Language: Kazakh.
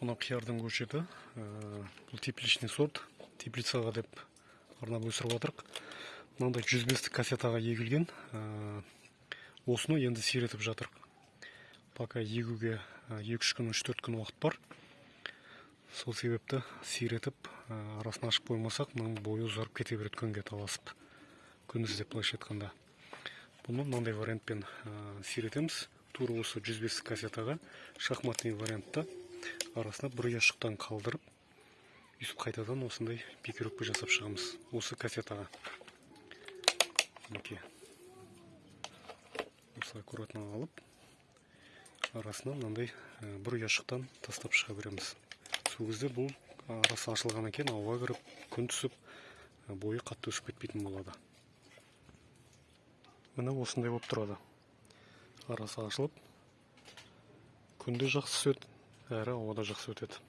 Мына қиярдың көшеті, бұл тепличный сорт, теплицаға деп арнап өсіріп жатырық. Мынандай 105 кассетаға егілген. Осыны енді сиретіп жатырық. Пока егуге 2-3 күн, 3-4 күн уақыт бар. Сол себепті сиретіп, арасын ашып қоймасақ, мынаның бойы ұзарып кете береді күнге таласып. Күндіз деп былайша айтқанда. Бұны мынандай вариантпен сиретеміз. Тура осы 105 кассетаға шахматный вариантта арасына бір ұяшықтан қалдырып, үйсіп қайтадан осындай пикировка жасап шығамыз. Осы кассетаға. Осы аккуратно алып, арасына мынандай бір ұяшықтан тастап шыға береміз. Сол кезде бұл арасы ашылғаннан кейін ауаға кіріп, күн түсіп, бойы қатты өсіп кетпейтін болады. Міне осындай болып тұрады. Арасы ашылып, күнде жақсы түседі, әрі ауада жақсы өтеді.